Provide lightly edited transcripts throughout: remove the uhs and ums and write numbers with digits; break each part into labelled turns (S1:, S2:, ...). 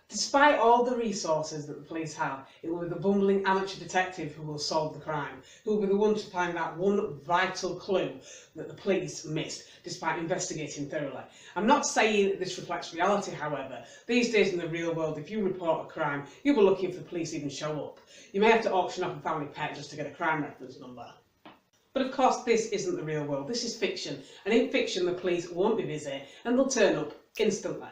S1: Despite all the resources that the police have, it will be the bumbling amateur detective who will solve the crime, who will be the one to find that one vital clue that the police missed, despite investigating thoroughly. I'm not saying this reflects reality, however. These days in the real world, if you report a crime, you'll be lucky if the police even show up. You may have to auction off a family pet just to get a crime reference number. But of course, this isn't the real world. This is fiction, and in fiction the police won't be busy and they'll turn up instantly.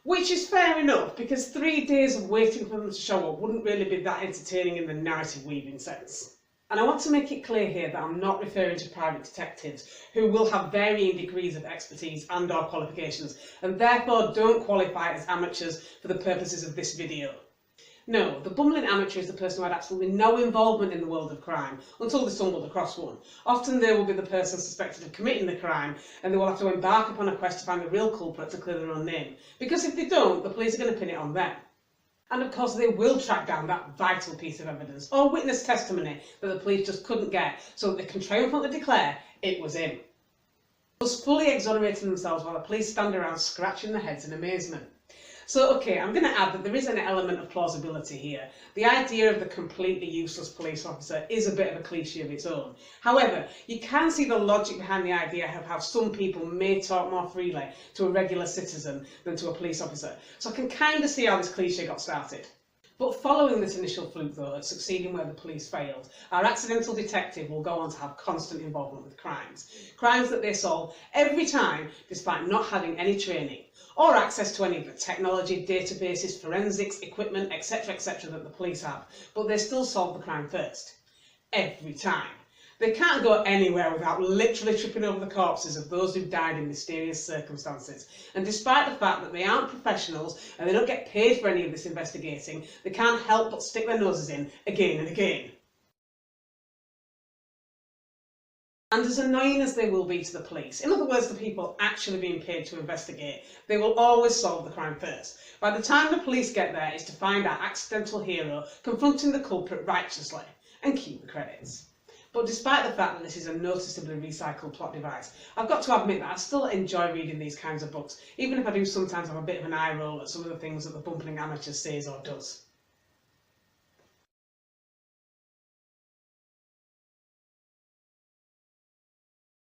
S1: Which is fair enough, because 3 days of waiting for them to show up wouldn't really be that entertaining in the narrative weaving sense. And I want to make it clear here that I'm not referring to private detectives who will have varying degrees of expertise and or qualifications and therefore don't qualify as amateurs for the purposes of this video. No, the bumbling amateur is the person who had absolutely no involvement in the world of crime until they stumbled across one. Often they will be the person suspected of committing the crime and they will have to embark upon a quest to find the real culprit to clear their own name. Because if they don't, the police are going to pin it on them. And of course they will track down that vital piece of evidence or witness testimony that the police just couldn't get so that they can triumphantly declare it was him. Thus fully exonerating themselves while the police stand around scratching their heads in amazement. So, okay, I'm going to add that there is an element of plausibility here. The idea of the completely useless police officer is a bit of a cliche of its own. However, you can see the logic behind the idea of how some people may talk more freely to a regular citizen than to a police officer. So I can kind of see how this cliche got started. But following this initial fluke though, at succeeding where the police failed, our accidental detective will go on to have constant involvement with crimes. Crimes that they solve every time despite not having any training or access to any of the technology, databases, forensics, equipment, etc. that the police have. But they still solve the crime first. Every time. They can't go anywhere without literally tripping over the corpses of those who died in mysterious circumstances. And despite the fact that they aren't professionals and they don't get paid for any of this investigating, they can't help but stick their noses in again and again. And as annoying as they will be to the police, in other words the people actually being paid to investigate, they will always solve the crime first. By the time the police get there, it's to find our accidental hero confronting the culprit righteously and keep the credits. But despite the fact that this is a noticeably recycled plot device, I've got to admit that I still enjoy reading these kinds of books, even if I do sometimes have a bit of an eye roll at some of the things that the bumbling amateur says or does.